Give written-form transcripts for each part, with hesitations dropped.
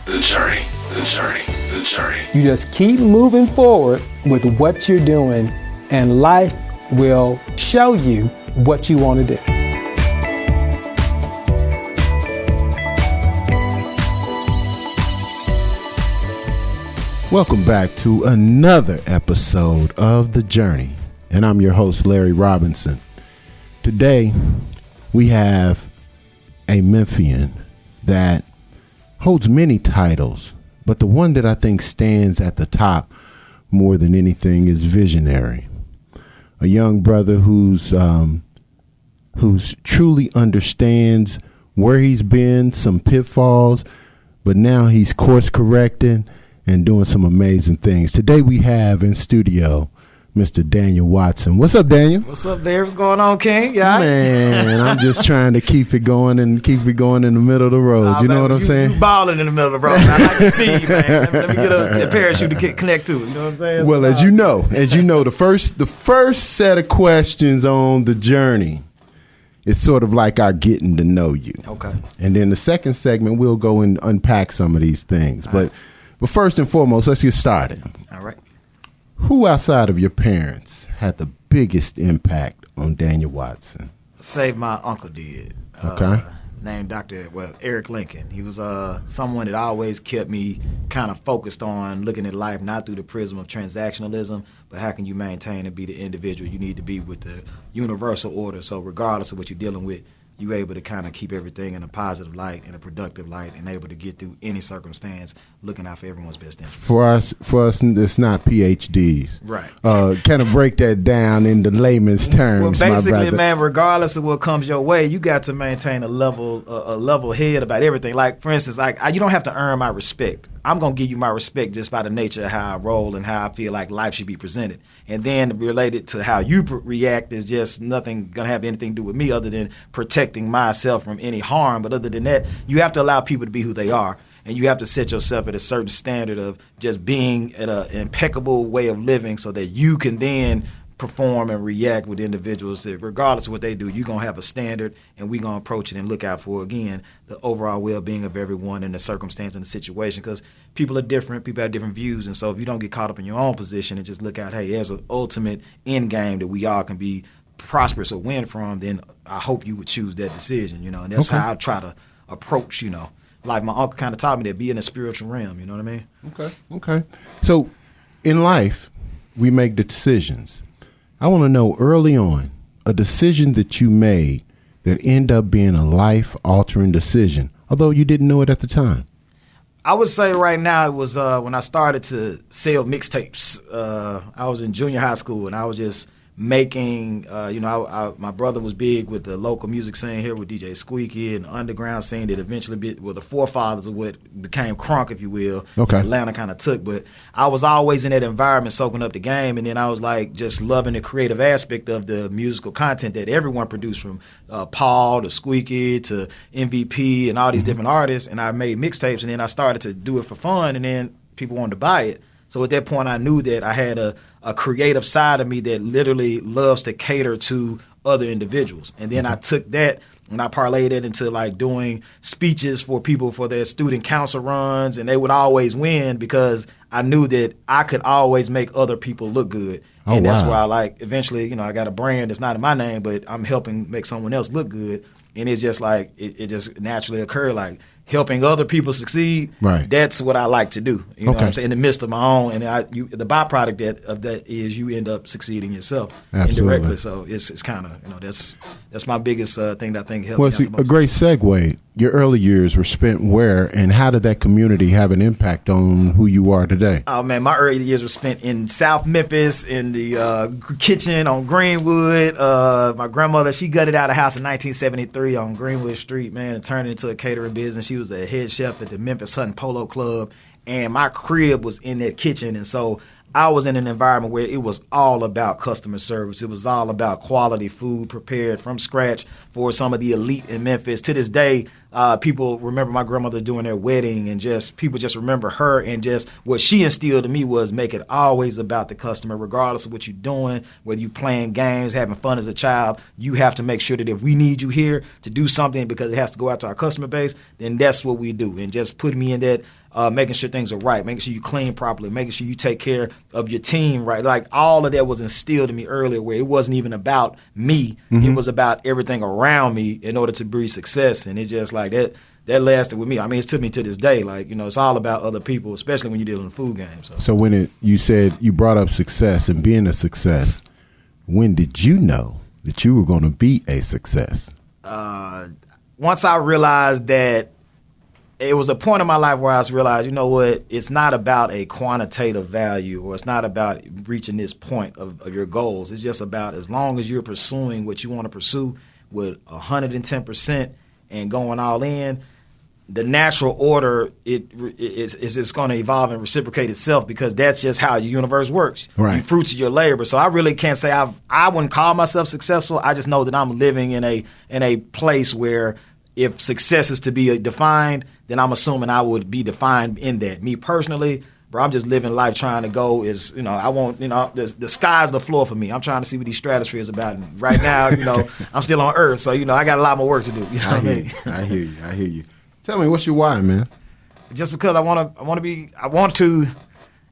The journey, the journey, the journey. You just keep moving forward with what you're doing, and life will show you what you want to do. Welcome back to another episode of The Journey, and I'm your host, Larry Robinson. Today, we have a Memphian that holds many titles, but the one that I think stands at the top more than anything is visionary. A young brother who's truly understands where he's been, some pitfalls, but now he's course correcting and doing some amazing things. Today we have in studio Mr. Daniel Watson. What's up, Daniel? What's up there? What's going on, King? Yeah, man, I'm just trying to keep it going in the middle of the road. You know what I'm saying? You balling in the middle of the road. I like the speed, man. Let me get a parachute to connect to. You know what I'm saying? Well, as you know, the first set of questions on The Journey, it's sort of like our getting to know you. Okay. And then the second segment, we'll go and unpack some of these things. But first and foremost, let's get started. All right. Who outside of your parents had the biggest impact on Daniel Watson? Say my uncle did. Okay. Named Eric Lincoln. He was someone that always kept me kind of focused on looking at life not through the prism of transactionalism, but how can you maintain and be the individual you need to be with the universal order. So regardless of what you're dealing with, you're able to kind of keep everything in a positive light and a productive light and able to get through any circumstance looking out for everyone's best interest. For us, it's not PhDs. Right. Kind of break that down into layman's terms, well, basically, my brother. man, regardless of what comes your way, you got to maintain a level head about everything. Like, for instance, you don't have to earn my respect. I'm going to give you my respect just by the nature of how I roll and how I feel like life should be presented. And then related to how you react is just nothing going to have anything to do with me other than protecting myself from any harm. But other than that, you have to allow people to be who they are. And you have to set yourself at a certain standard of just being at an impeccable way of living so that you can then perform and react with individuals that regardless of what they do, you're going to have a standard and we're going to approach it and look out for, again, the overall well-being of everyone in the circumstance and the situation, because people are different, people have different views, and so if you don't get caught up in your own position and just look out, hey, there's an ultimate end game that we all can be prosperous or win from, then I hope you would choose that decision, and that's how I try to approach, like my uncle kind of taught me that, be in the spiritual realm, you know what I mean? Okay. So in life, we make the decisions. I want to know early on a decision that you made that ended up being a life-altering decision, although you didn't know it at the time. I would say right now it was when I started to sell mixtapes. I was in junior high school and I was just making, my brother was big with the local music scene here with DJ Squeaky and the underground scene that eventually the forefathers of what became crunk, if you will. Okay. Atlanta kind of took, but I was always in that environment soaking up the game, and then I was like just loving the creative aspect of the musical content that everyone produced, from Paul to Squeaky to MVP and all these different artists, and I made mixtapes, and then I started to do it for fun, and then people wanted to buy it. So at that point, I knew that I had a creative side of me that literally loves to cater to other individuals. And then I took that and I parlayed it into like doing speeches for people for their student council runs, and they would always win because I knew that I could always make other people look good. And that's why eventually, I got a brand that's not in my name, but I'm helping make someone else look good. And it's just like, it just naturally occurred, like, helping other people succeed, right? That's what I like to do. You know what I'm saying? In the midst of my own, and the byproduct of that is you end up succeeding yourself indirectly. So it's kind of, that's my biggest thing that I think helped me out the most. A great segue. Your early years were spent where, and how did that community have an impact on who you are today? Oh man, my early years were spent in South Memphis in the kitchen on Greenwood. My grandmother, she gutted out a house in 1973 on Greenwood Street, man, and turned it into a catering business. She was a head chef at the Memphis Hutton Polo Club, and my crib was in that kitchen, and so I was in an environment where it was all about customer service. It was all about quality food prepared from scratch for some of the elite in Memphis. To this day, people remember my grandmother doing their wedding, and just people just remember her, and just what she instilled in me was make it always about the customer, regardless of what you're doing, whether you're playing games, having fun as a child. You have to make sure that if we need you here to do something because it has to go out to our customer base, then that's what we do. And just put me in that making sure things are right, making sure you clean properly, making sure you take care of your team right. Like all of that was instilled in me earlier, where it wasn't even about me. It was about everything around me in order to breed success. And it's just like that lasted with me. I mean, it's took me to this day. Like, it's all about other people, especially when you're dealing in the food game. So when you said you brought up success and being a success, when did you know that you were going to be a success? Once I realized that it was a point in my life where I realized, you know what, it's not about a quantitative value, or it's not about reaching this point of your goals. It's just about, as long as you're pursuing what you want to pursue with 110% and going all in, the natural order it's going to evolve and reciprocate itself, because that's just how your universe works. Right. You fruits of your labor. So I really can't say I wouldn't call myself successful. I just know that I'm living in a place where, if success is to be defined, then I'm assuming I would be defined in that. Me personally, bro, I'm just living life trying to go I want, the sky's the floor for me. I'm trying to see what these stratosphere is about. And right now, I'm still on Earth, so, I got a lot more work to do. You know what I mean? I hear you. Tell me, what's your why, man? Just because I want to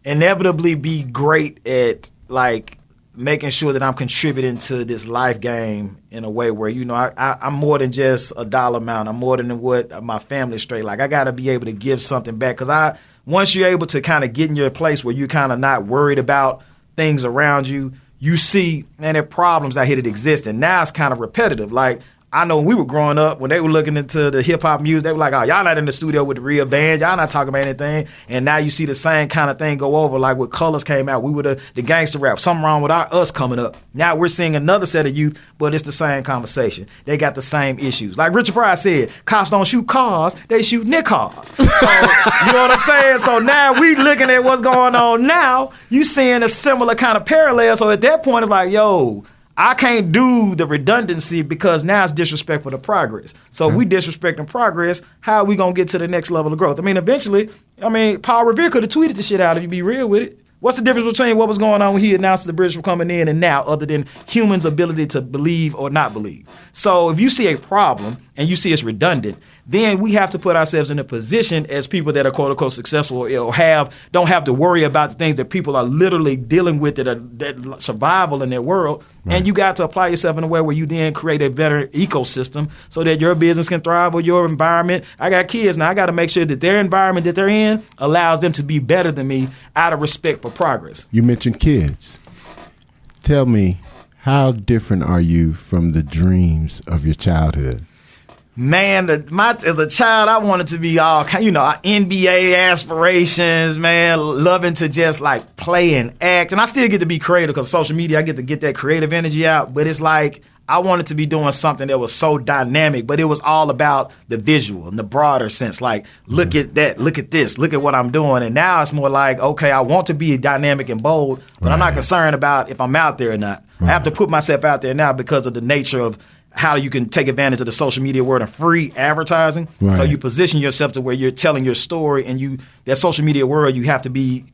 inevitably be great at, like, making sure that I'm contributing to this life game in a way where, I'm more than just a dollar amount. I'm more than what my family's straight. Like, I got to be able to give something back, because once you're able to kind of get in your place where you're kind of not worried about things around you, you see, man, there are problems out here that exist, and now it's kind of repetitive. Like, I know when we were growing up, when they were looking into the hip-hop music, they were like, oh, y'all not in the studio with the real band. Y'all not talking about anything. And now you see the same kind of thing go over, like when Colors came out. We were the gangster rap. Something wrong with us coming up. Now we're seeing another set of youth, but it's the same conversation. They got the same issues. Like Richard Pryor said, cops don't shoot cars, they shoot cars. So, you know what I'm saying? So now we looking at what's going on now. You seeing a similar kind of parallel. So at that point, it's like, yo, I can't do the redundancy, because now it's disrespectful to progress. So if we disrespecting progress, how are we going to get to the next level of growth? I mean, eventually, Paul Revere could have tweeted the shit out if you be real with it. What's the difference between what was going on when he announced the British were coming in and now, other than humans' ability to believe or not believe? So if you see a problem and you see it's redundant, then we have to put ourselves in a position as people that are quote unquote successful or don't have to worry about the things that people are literally dealing with that survival in their world. Right. And you got to apply yourself in a way where you then create a better ecosystem so that your business can thrive, or your environment. I got kids now. I got to make sure that their environment that they're in allows them to be better than me out of respect for progress. You mentioned kids. Tell me, how different are you from the dreams of your childhood? Man, as a child, I wanted to be all kind, NBA aspirations, man, loving to just like play and act. And I still get to be creative because social media, I get to get that creative energy out. But it's like, I wanted to be doing something that was so dynamic, but it was all about the visual in the broader sense. Like, look at that, look at this, look at what I'm doing. And now it's more like, okay, I want to be dynamic and bold, but I'm not concerned about if I'm out there or not. I have to put myself out there now because of the nature of how you can take advantage of the social media world and free advertising. Right. So you position yourself to where you're telling your story, and that social media world, you have to be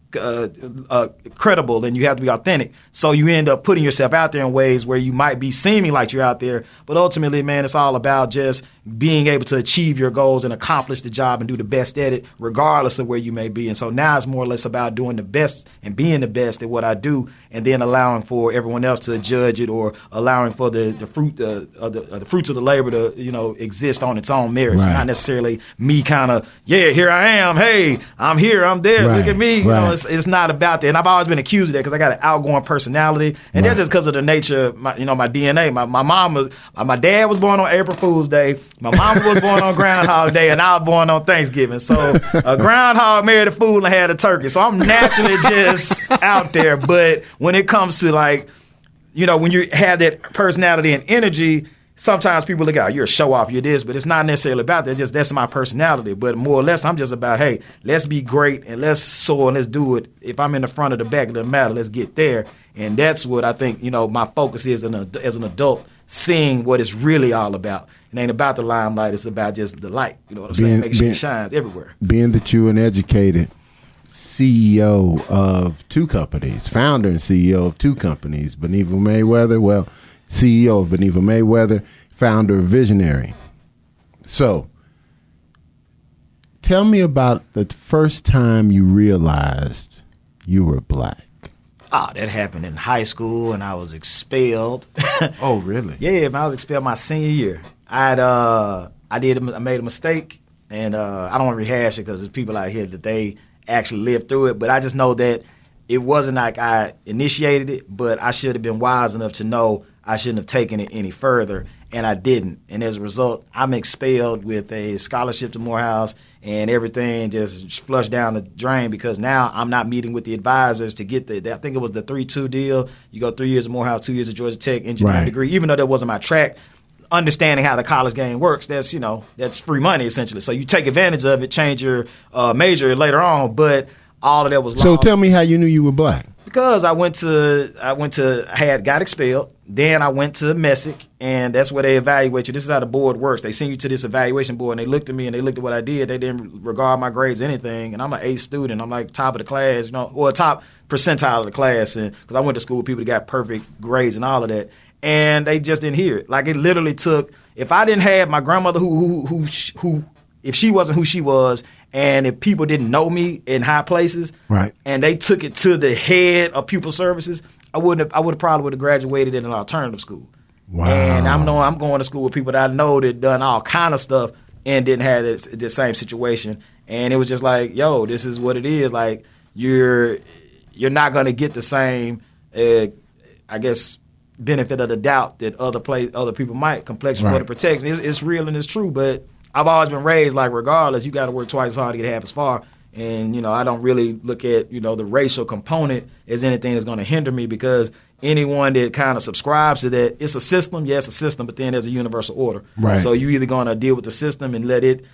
credible and you have to be authentic. So you end up putting yourself out there in ways where you might be seeming like you're out there, but ultimately, man, it's all about just being able to achieve your goals and accomplish the job and do the best at it, regardless of where you may be. And so now it's more or less about doing the best and being the best at what I do, and then allowing for everyone else to judge it, or allowing for the fruits of the labor to exist on its own merits, not necessarily me kind of, here I am, hey, I'm here, I'm there, look at me. It's not about that. And I've always been accused of that because I got an outgoing personality, and that's just because of the nature of my DNA. My dad was born on April Fool's Day. My mama was born on Groundhog Day, and I was born on Thanksgiving. So a groundhog married a fool and had a turkey. So I'm naturally just out there. But when it comes to when you have that personality and energy, sometimes people look out, you're a show off, you're this, but it's not necessarily about that. That's my personality. But more or less, I'm just about, hey, let's be great and let's soar and let's do it. If I'm in the front or the back, it doesn't matter. Let's get there. And that's what I think, my focus is as an adult, seeing what it's really all about. It ain't about the limelight. It's about just the light. You know what I'm saying? Make sure it shines everywhere. Being that you're an educated CEO of two companies, founder and CEO of two companies, Beneva Mayweather, CEO of Beneva Mayweather, founder of Visionary. So tell me about the first time you realized you were black. Oh, that happened in high school, and I was expelled. Oh, really? Yeah, man, I was expelled my senior year. I made a mistake, and I don't want to rehash it because there's people out here that they actually lived through it. But I just know that it wasn't like I initiated it, but I should have been wise enough to know I shouldn't have taken it any further, and I didn't. And as a result, I'm expelled with a scholarship to Morehouse, and everything just flushed down the drain because now I'm not meeting with the advisors to get I think it was the 3-2 deal. You go 3 years at Morehouse, 2 years at Georgia Tech, engineering degree, even though that wasn't my track. Understanding how the college game works, that's free money essentially. So you take advantage of it, change your major later on, but all of that was lost. So tell me how you knew you were black. Because I got expelled. Then I went to Messick, and that's where they evaluate you. This is how the board works. They send you to this evaluation board, and they looked at me and they looked at what I did. They didn't regard my grades or anything, and I'm an A student. I'm like top of the class, or top percentile of the class, and because I went to school with people that got perfect grades and all of that, and they just didn't hear it. Like it literally took. If I didn't have my grandmother, who if she wasn't who she was, and if people didn't know me in high places, right, and they took it to the head of pupil services, I would have probably graduated in an alternative school. Wow. And I'm going to school with people that I know that done all kind of stuff and didn't have the same situation. And it was just like, yo, this is what it is. Like you're not going to get the same, I guess, benefit of the doubt that other people might. Complexion for the protection. It's real and it's true, but I've always been raised like regardless, you got to work twice as hard to get half as far. And, I don't really look at, the racial component as anything that's going to hinder me because anyone that kind of subscribes to that, it's a system. Yeah, it's a system, but then there's a universal order. Right. So you either going to deal with the system and let it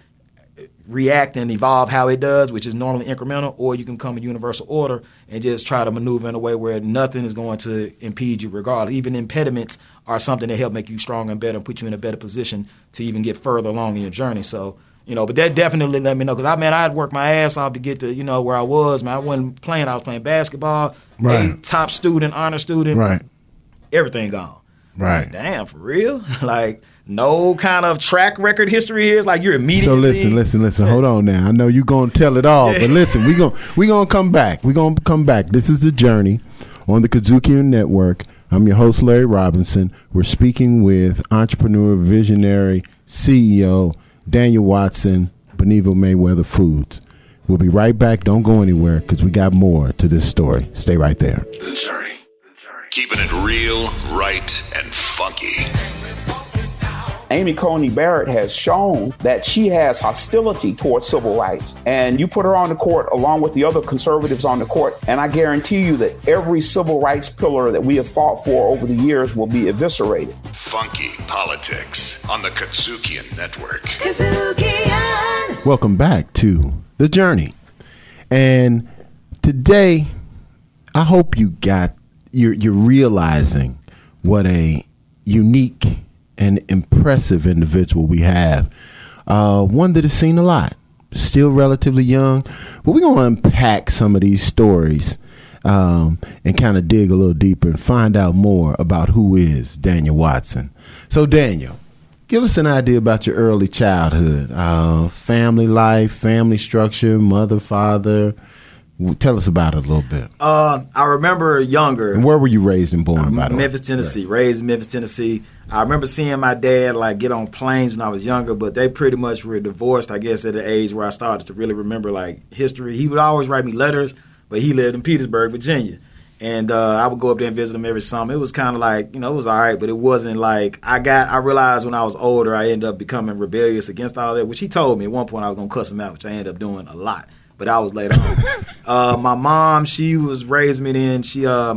react and evolve how it does, which is normally incremental, or you can come a universal order and just try to maneuver in a way where nothing is going to impede you regardless. Even impediments are something that help make you stronger and better and put you in a better position to even get further along in your journey. So, but that definitely let me know because I had worked my ass off to get to, where I was, man. I wasn't playing. I was playing basketball, right. Top student, honor student, right. Everything gone. Right. Like, damn, for real? Like, no kind of track record history here. It's like you're immediately. So listen. Hold on now. I know you're going to tell it all, but listen, we gonna come back. We're going to come back. This is The Journey on the KUDZUKIAN Network. I'm your host, Larry Robinson. We're speaking with entrepreneur, visionary, CEO, Daniel Watson, Beneva Mayweather Foods. We'll be right back. Don't go anywhere because we got more to this story. Stay right there. The Journey. Keeping it real, right, and funky. Amy Coney Barrett has shown that she has hostility towards civil rights. And you put her on the court along with the other conservatives on the court, and I guarantee you that every civil rights pillar that we have fought for over the years will be eviscerated. Funky Politics on the KUDZUKIAN Network. KUDZUKIAN! Welcome back to The Journey. And today, I hope you're realizing what a unique and impressive individual we have. One that has seen a lot, still relatively young, but we're going to unpack some of these stories and kind of dig a little deeper and find out more about who is Daniel Watson. So Daniel, give us an idea about your early childhood, family life, family structure, mother, father. Tell us about it a little bit. I remember younger. And where were you raised and born, by the way? Memphis, Tennessee. Right. Raised in Memphis, Tennessee. I remember seeing my dad get on planes when I was younger, but they pretty much were divorced, I guess, at the age where I started to really remember history. He would always write me letters, but he lived in Petersburg, Virginia. And I would go up there and visit him every summer. It was kind of it was all right, but it wasn't I realized when I was older, I ended up becoming rebellious against all that, which he told me at one point I was going to cuss him out, which I ended up doing a lot. But I was later on. My mom, she was raising me then.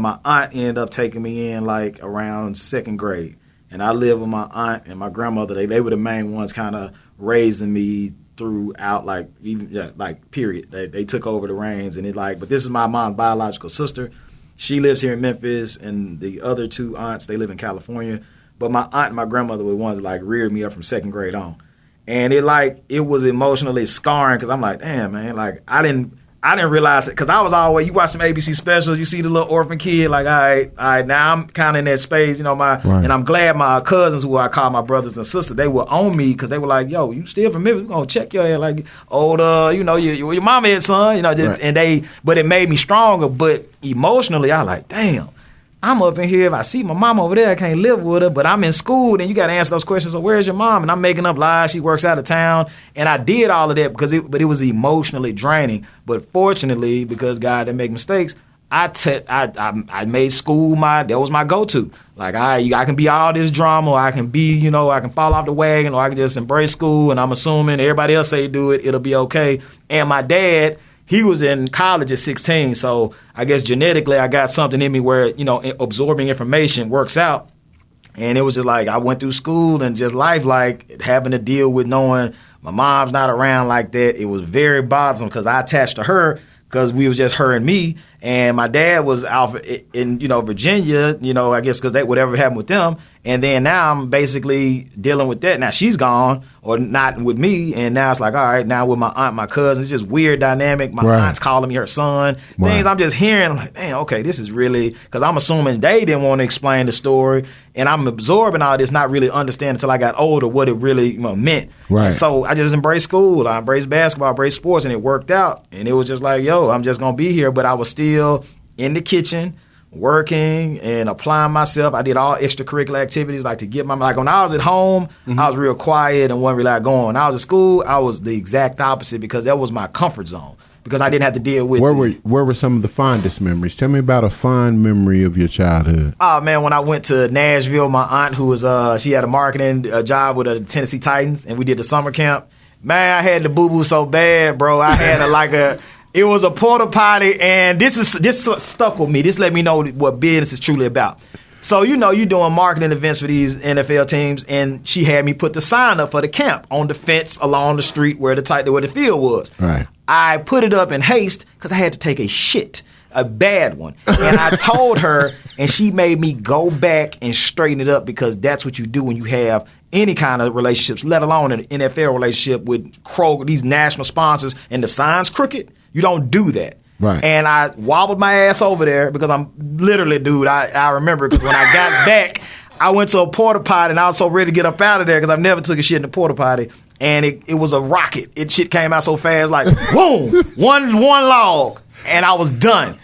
My aunt ended up taking me in around second grade. And I lived with my aunt and my grandmother. They were the main ones kind of raising me throughout, period. They took over the reins. And but this is my mom's biological sister. She lives here in Memphis, and the other two aunts, they live in California. But my aunt and my grandmother were the ones that reared me up from second grade on. And it was emotionally scarring because I'm like, damn, man, I didn't I didn't realize it because I was always, you watch some ABC specials, you see the little orphan kid, like, all right, now I'm kind of in that space, and I'm glad my cousins, who I call my brothers and sisters, they were on me because they were like, yo, you still from Memphis, we're going to check your head, like, your mama is, son, but it made me stronger, but emotionally, I like, damn. I'm up in here. If I see my mom over there, I can't live with her, but I'm in school, and you got to answer those questions. So where's your mom? And I'm making up lies. She works out of town. And I did all of that but it was emotionally draining. But fortunately, because God didn't make mistakes, I made school that was my go-to. Like, I can be all this drama, or I can be, I can fall off the wagon, or I can just embrace school, and I'm assuming everybody else say do it, it'll be okay. And my dad, he was in college at 16, so I guess genetically I got something in me where, absorbing information works out. And it was just like I went through school and just life, like having to deal with knowing my mom's not around like that. It was very bothersome because I attached to her because we was just her and me. And my dad was out in, Virginia, I guess because whatever happened with them. And then now I'm basically dealing with that. Now she's gone or not with me. And now it's like, all right, now with my aunt, my cousin, it's just weird dynamic. My aunt's calling me her son. Right. Things I'm just hearing. I'm like, damn, okay, this is really, because I'm assuming they didn't want to explain the story. And I'm absorbing all this, not really understanding until I got older what it really meant. Right. And so I just embraced school. I embraced basketball, I embraced sports, and it worked out. And it was just like, yo, I'm just going to be here. But I was still in the kitchen, working and applying myself. I did all extracurricular activities, like to get like when I was at home, I was real quiet and wasn't really outgoing. When I was at school, I was the exact opposite because that was my comfort zone because I didn't have to deal with Where were some of the fondest memories? Tell me about a fond memory of your childhood. Oh, man, when I went to Nashville, my aunt, who was, she had a marketing job with the Tennessee Titans, and we did the summer camp. Man, I had the boo-boo so bad, bro. I had it was a porta potty, and this stuck with me. This let me know what business is truly about. So, you're doing marketing events for these NFL teams, and she had me put the sign up for the camp on the fence along the street where the field was. Right. I put it up in haste because I had to take a shit, a bad one. And I told her, and she made me go back and straighten it up because that's what you do when you have any kind of relationships, let alone an NFL relationship with Kroger, these national sponsors, and the sign's crooked. You don't do that. Right. And I wobbled my ass over there because I'm literally, dude, I remember because when I got back, I went to a porta potty and I was so ready to get up out of there because I've never took a shit in the porta potty. And it was a rocket. Shit came out so fast, like, boom, one log, and I was done.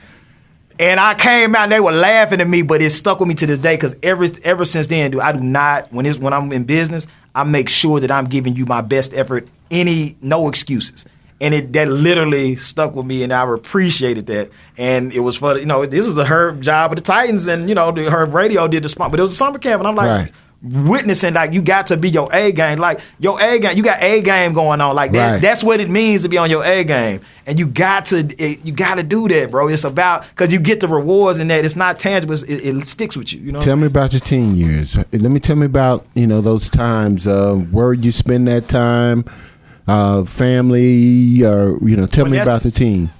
And I came out and they were laughing at me, but it stuck with me to this day because ever since then, dude, I do not, when I'm in business, I make sure that I'm giving you my best effort, no excuses. And that literally stuck with me, and I appreciated that. And it was for, this is her job with the Titans, and, her radio did the spot. But it was a summer camp, and I'm like, witnessing, like, you got to be your A game. Like, your A game, you got A game going on. Like, that's what it means to be on your A game. And you got to do that, bro. It's about, because you get the rewards in that. It's not tangible. It sticks with you, Tell me about your teen years. Tell me about, those times, where you spend that time, family, or tell me about the team.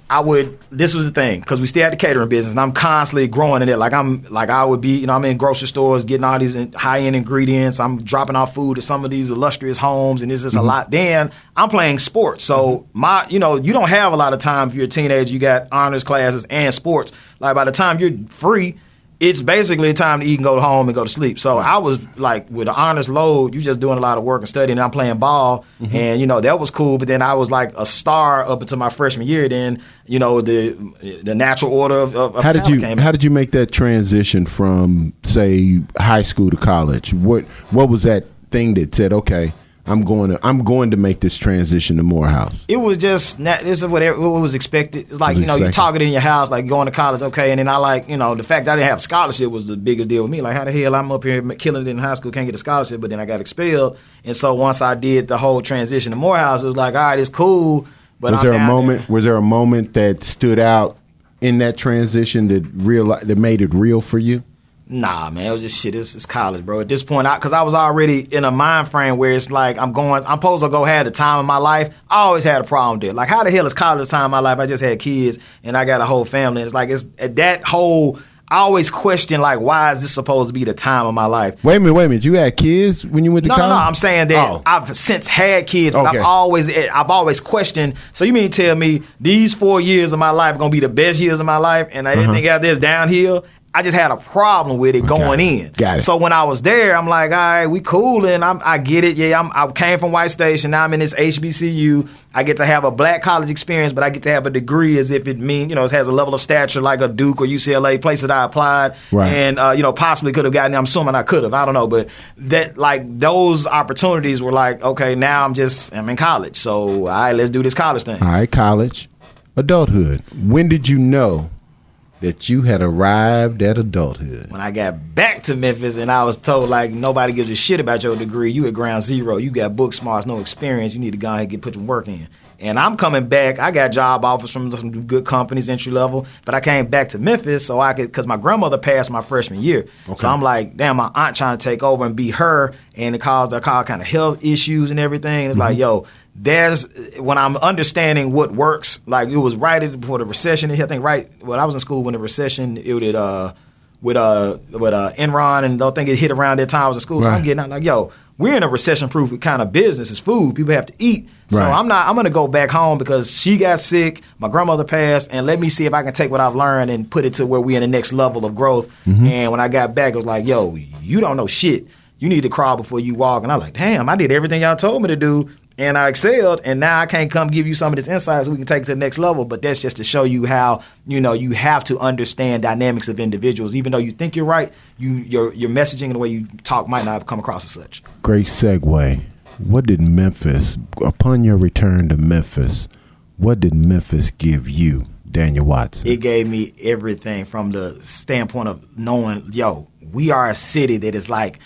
This was the thing, because we still had the catering business, and I'm constantly growing in it. I would be, I'm in grocery stores getting all these high-end ingredients. I'm dropping off food at some of these illustrious homes, and it's just a lot. Then I'm playing sports, so you don't have a lot of time if you're a teenager. You got honors classes and sports. Like, by the time you're free, it's basically time to eat and go home and go to sleep. So I was like, with an honors load, you're just doing a lot of work and studying, and I'm playing ball, and that was cool. But then I was like a star up until my freshman year. Then the natural order of talent came. How did you make that transition from, say, high school to college? What was that thing that said, okay, I'm going to make this transition to Morehouse? It was just this is what was expected. It's like, you talk it in your house, like going to college, okay, and then I the fact that I didn't have a scholarship was the biggest deal with me. Like, how the hell I'm up here killing it in high school, can't get a scholarship, but then I got expelled. And so once I did the whole transition to Morehouse, it was like, all right, it's cool. But was there a moment that stood out in that transition that made it real for you? Nah, man, it was just shit. It's college, bro. At this point, because I was already in a mind frame where it's like I'm supposed to go have the time of my life. I always had a problem with it. Like, how the hell is college the time of my life? I just had kids and I got a whole family. It's like, it's that whole I always question, like, why is this supposed to be the time of my life? Wait a minute. You had kids when you went to college? No, I'm saying that I've since had kids, but Okay. I've always questioned. So you mean to tell me these 4 years of my life are going to be the best years of my life and everything out there is downhill? I just had a problem with it going in. Got it. So when I was there, I'm like, all right, we cool, and I get it. Yeah, I came from White Station. Now I'm in this HBCU. I get to have a black college experience, but I get to have a degree as if it means, it has a level of stature like a Duke or UCLA, place that I applied. Right. And, possibly could have gotten it. I'm assuming I could have. I don't know. But that, like, those opportunities were like, okay, now I'm in college. So, all right, let's do this college thing. All right, college. Adulthood. When did you know that you had arrived at adulthood? When I got back to Memphis and I was told, like, nobody gives a shit about your degree. You at ground zero. You got book smarts, no experience. You need to go ahead and put some work in. And I'm coming back. I got job offers from some good companies, entry level. But I came back to Memphis so I could, because my grandmother passed my freshman year. Okay. So I'm like, damn, my aunt trying to take over and be her. And it caused all kind of health issues and everything. It's like, yo, when I'm understanding what works, like it was right before the recession. I think when I was in school when the recession, it did with Enron, and I think it hit around that time I was in school. Right. So I'm getting out like, yo, we're in a recession-proof kind of business. It's food. People have to eat. Right. So I'm going to go back home because she got sick, my grandmother passed, and let me see if I can take what I've learned and put it to where we're in the next level of growth. Mm-hmm. And when I got back, it was like, yo, you don't know shit. You need to crawl before you walk. And I'm like, damn, I did everything y'all told me to do. And I excelled, and now I can't come give you some of this insight so we can take it to the next level. But that's just to show you how, you have to understand dynamics of individuals. Even though you think you're right, your messaging and the way you talk might not come across as such. Great segue. What did Memphis, upon your return to Memphis, what did Memphis give you, Daniel Watson? It gave me everything from the standpoint of knowing, yo, we are a city that is like,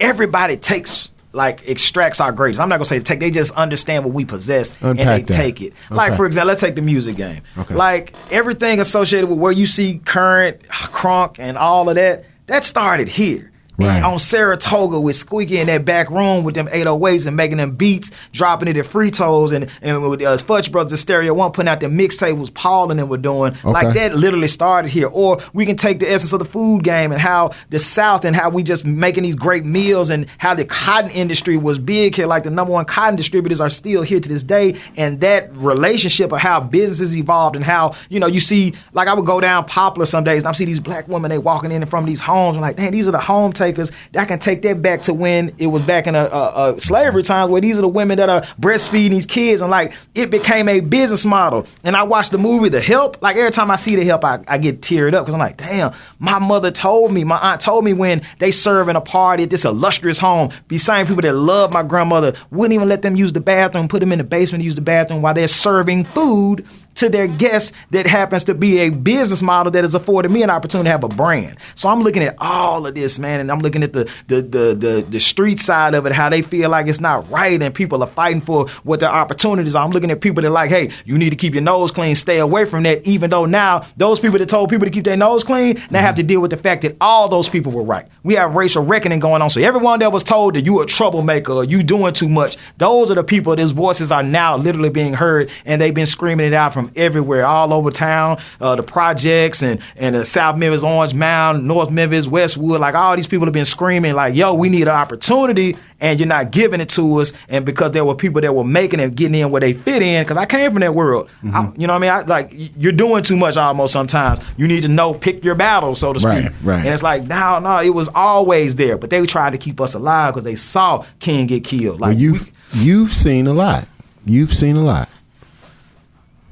everybody extracts our greatness. I'm not going to say take. They just understand what we possess and they take it. Okay. Like, for example, let's take the music game. Okay. Like, everything associated with where you see current, crunk, and all of that started here. Right. And on Saratoga with Squeaky in that back room with them 808s and making them beats, dropping it at Fritos, and with Spudge Brothers and Stereo One putting out them mixtapes, Paul and them were doing. Okay. Like, that literally started here. Or we can take the essence of the food game and how the South and how we just making these great meals and how the cotton industry was big here. Like, the number one cotton distributors are still here to this day. And that relationship of how businesses evolved and how, you see, like, I would go down Poplar some days and I see these black women, they walking in from these homes. I'm like, dang, these are the home takers. I can take that back to when it was back in a slavery time where these are the women that are breastfeeding these kids, and like it became a business model. And I watched the movie The Help. Like, every time I see The Help, I get teared up because I'm like, damn, my aunt told me when they serve in a party at this illustrious home, these same people that love my grandmother wouldn't even let them use the bathroom, put them in the basement to use the bathroom while they're serving food to their guests. That happens to be a business model that has afforded me an opportunity to have a brand. So I'm looking at all of this, man, and I'm looking at the street side of it, how they feel like it's not right and people are fighting for what their opportunities are. I'm looking at people that are like, hey, you need to keep your nose clean, stay away from that, even though now those people that told people to keep their nose clean now have to deal with the fact that all those people were right. We have racial reckoning going on. So everyone that was told that you a troublemaker or you doing too much, those are the people, those voices are now literally being heard, and they've been screaming it out from everywhere, all over town, the projects and the South Memphis, Orange Mound, North Memphis, Westwood, like all these people have been screaming like, yo, we need an opportunity and you're not giving it to us. And because there were people that were making it, getting in where they fit in, because I came from that world. Mm-hmm. You know what I mean? You're doing too much almost sometimes. You need to know, pick your battle, so to speak. Right. And it's like, no, it was always there. But they tried to keep us alive because they saw King get killed. Like, well, you've seen a lot. You've seen a lot.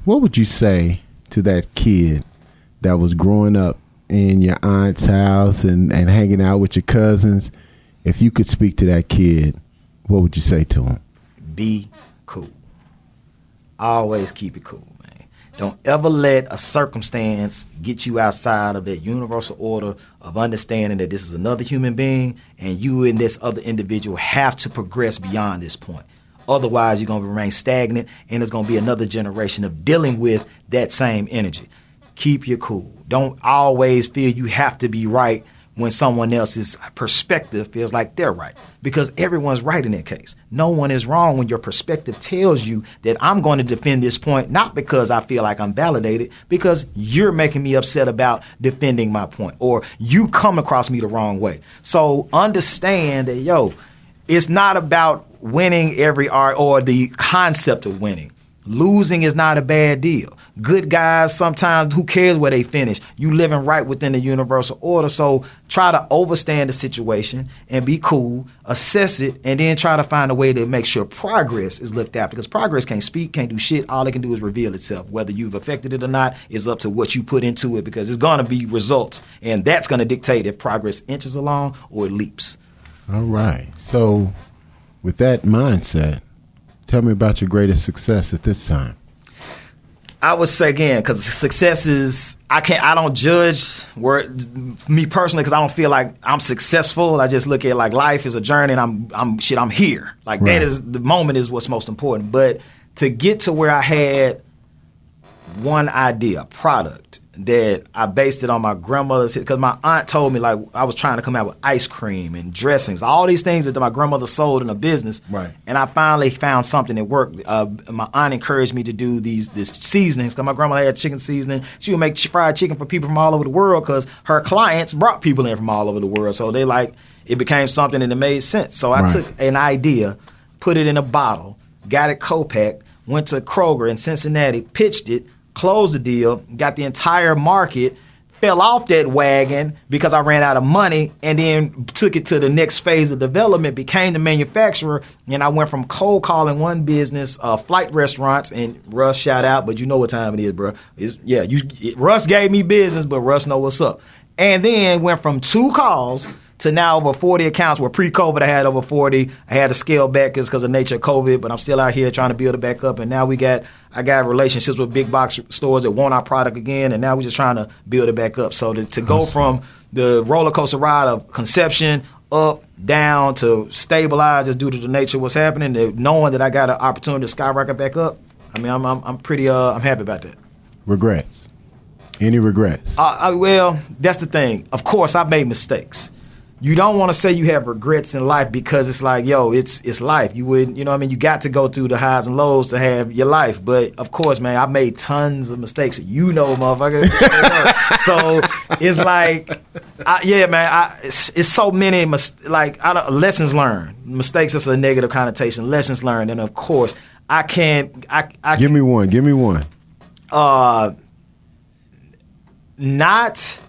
What would you say to that kid that was growing up in your aunt's house and hanging out with your cousins? If you could speak to that kid, what would you say to him? Be cool. Always keep it cool, man. Don't ever let a circumstance get you outside of that universal order of understanding that this is another human being and you and this other individual have to progress beyond this point. Otherwise, you're going to remain stagnant, and it's going to be another generation of dealing with that same energy. Keep your cool. Don't always feel you have to be right when someone else's perspective feels like they're right, because everyone's right in that case. No one is wrong when your perspective tells you that I'm going to defend this point, not because I feel like I'm validated, because you're making me upset about defending my point, or you come across me the wrong way. So understand that, yo, it's not about winning every art or the concept of winning. Losing is not a bad deal. Good guys, sometimes, who cares where they finish? You living right within the universal order. So try to overstand the situation and be cool, assess it, and then try to find a way to make sure progress is looked at. Because progress can't speak, can't do shit. All it can do is reveal itself. Whether you've affected it or not is up to what you put into it, because it's going to be results. And that's going to dictate if progress inches along or it leaps. All right. So with that mindset, tell me about your greatest success at this time. I would say, again, because success is, I don't judge me personally, because I don't feel like I'm successful. I just look at like life is a journey, and I'm here. Like Right. That is, the moment is what's most important. But to get to where I had one idea, product, that I based it on my grandmother's, because my aunt told me, like, I was trying to come out with ice cream and dressings, all these things that my grandmother sold in a business. Right. And I finally found something that worked. My aunt encouraged me to do these seasonings, because my grandmother had chicken seasoning. She would make fried chicken for people from all over the world, because her clients brought people in from all over the world. So it became something and it made sense. So I took an idea, put it in a bottle, got it co-packed, went to Kroger in Cincinnati, pitched it, closed the deal, got the entire market, fell off that wagon because I ran out of money, and then took it to the next phase of development, became the manufacturer, and I went from cold calling one business, flight restaurants, and Russ, shout out, but you know what time it is, bro. Russ gave me business, but Russ know what's up. And then went from 2 calls to now over 40 accounts, where pre-COVID I had over 40. I had to scale back because of the nature of COVID, but I'm still out here trying to build it back up. And now I got relationships with big box stores that want our product again, and now we're just trying to build it back up. So to go from the roller coaster ride of conception up, down, to stabilize just due to the nature of what's happening, to knowing that I got an opportunity to skyrocket back up, I mean, I'm pretty I'm happy about that. Regrets? Any regrets? Well, that's the thing. Of course, I made mistakes. You don't want to say you have regrets in life, because it's like, yo, it's life. You know what I mean? You got to go through the highs and lows to have your life. But of course, man, I made tons of mistakes. You know, motherfucker. So it's like, it's so many lessons learned. Mistakes is a negative connotation. Lessons learned, and of course, I can't. Give me one. Not.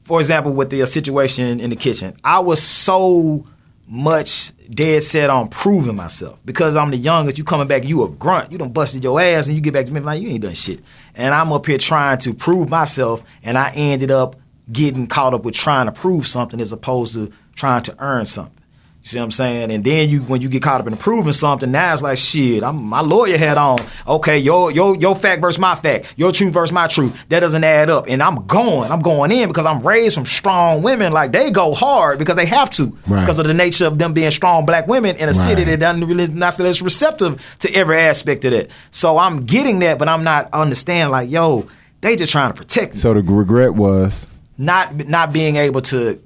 For example, with the situation in the kitchen, I was so much dead set on proving myself, because I'm the youngest. You coming back, you a grunt. You done busted your ass, and you get back to me like, you ain't done shit. And I'm up here trying to prove myself, and I ended up getting caught up with trying to prove something as opposed to trying to earn something. You see what I'm saying? And then when you get caught up in proving something, now it's like, shit, my lawyer hat on. Okay, your fact versus my fact, your truth versus my truth. That doesn't add up. And I'm going in, because I'm raised from strong women. Like, they go hard because they have to, because of the nature of them being strong black women in a city that doesn't really not so receptive to every aspect of that. So I'm getting that, but I'm not understanding, like, yo, they just trying to protect me. So the regret was not being able to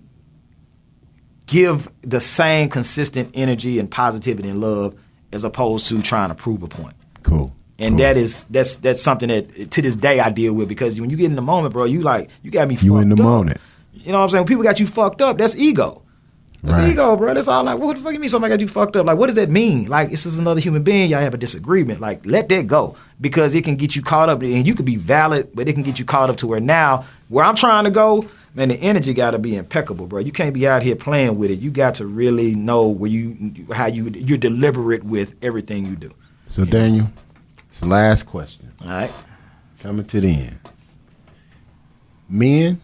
give the same consistent energy and positivity and love, as opposed to trying to prove a point. Cool. And that's something that to this day I deal with, because when you get in the moment, bro, you got me fucked up. You in the moment. You know what I'm saying? When people got you fucked up, that's ego. That's ego, bro. That's all. Like, what the fuck you mean somebody got you fucked up? Like, what does that mean? Like, this is another human being. Y'all have a disagreement. Like, let that go, because it can get you caught up, and you could be valid, but it can get you caught up to where now, where I'm trying to go, man, the energy got to be impeccable, bro. You can't be out here playing with it. You got to really know where you're deliberate with everything you do. So, Daniel, it's the last question. All right. Coming to the end. Men,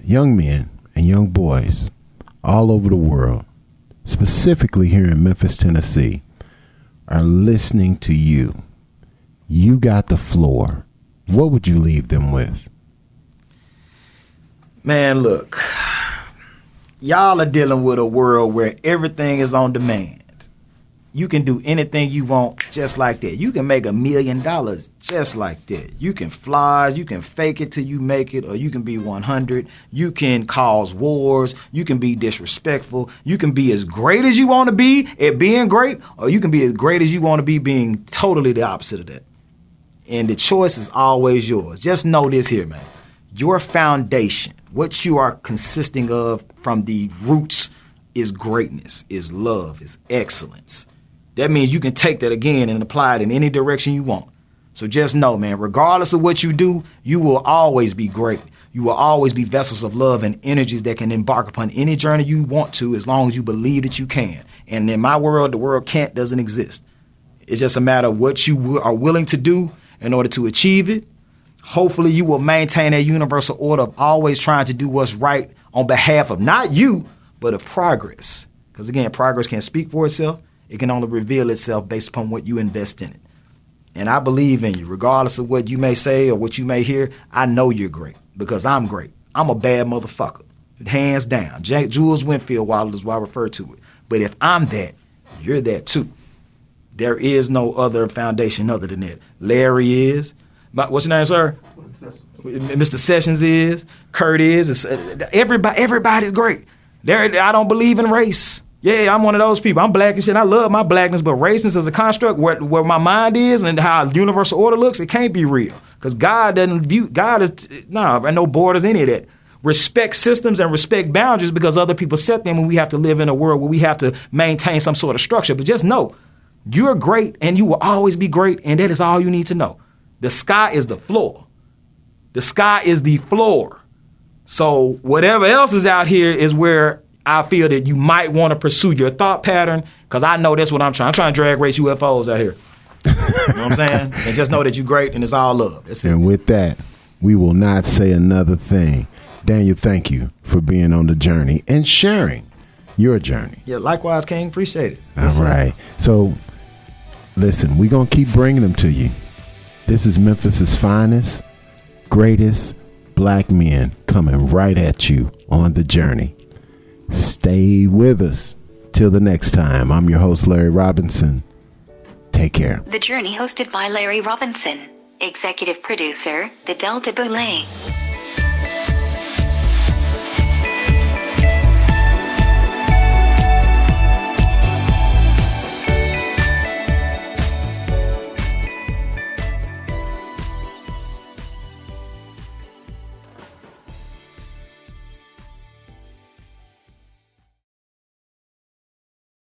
young men, and young boys all over the world, specifically here in Memphis, Tennessee, are listening to you. You got the floor. What would you leave them with? Man, look, y'all are dealing with a world where everything is on demand. You can do anything you want just like that. You can make $1 million just like that. You can fly, you can fake it till you make it, or you can be 100. You can cause wars. You can be disrespectful. You can be as great as you want to be at being great, or you can be as great as you want to be being totally the opposite of that. And the choice is always yours. Just know this here, man. Your foundation, what you are consisting of from the roots, is greatness, is love, is excellence. That means you can take that again and apply it in any direction you want. So just know, man, regardless of what you do, you will always be great. You will always be vessels of love and energies that can embark upon any journey you want to, as long as you believe that you can. And in my world, the word can't doesn't exist. It's just a matter of what you are willing to do in order to achieve it. Hopefully you will maintain that universal order of always trying to do what's right on behalf of not you, but of progress. Because again, progress can't speak for itself. It can only reveal itself based upon what you invest in it. And I believe in you. Regardless of what you may say or what you may hear, I know you're great because I'm great. I'm a bad motherfucker. Hands down. Jules Winfield Wallace is why I refer to it. But if I'm that, you're that too. There is no other foundation other than that. Larry is. What's your name, sir? Mr. Sessions is. Kurt is. Everybody's great. I don't believe in race. Yeah, I'm one of those people. I'm black and shit. I love my blackness, but raceness as a construct, where my mind is and how universal order looks, it can't be real. Because God doesn't view, God is, no borders, any of that. Respect systems and respect boundaries because other people set them, and we have to live in a world where we have to maintain some sort of structure. But just know, you're great and you will always be great, and that is all you need to know. The sky is the floor. The sky is the floor. So whatever else is out here is where I feel that you might want to pursue your thought pattern, because I know that's what I'm trying. I'm trying to drag race UFOs out here. You know what I'm saying? And just know that you're great and it's all love. That's it. And with that, we will not say another thing. Daniel, thank you for being on the journey and sharing your journey. Yeah, likewise, King. Appreciate it. All right. So, listen, we're going to keep bringing them to you. This is Memphis's finest, greatest black men coming right at you on the journey. Stay with us till the next time. I'm your host, Larry Robinson. Take care. The Journey, hosted by Larry Robinson. Executive producer, The Delta Boulay.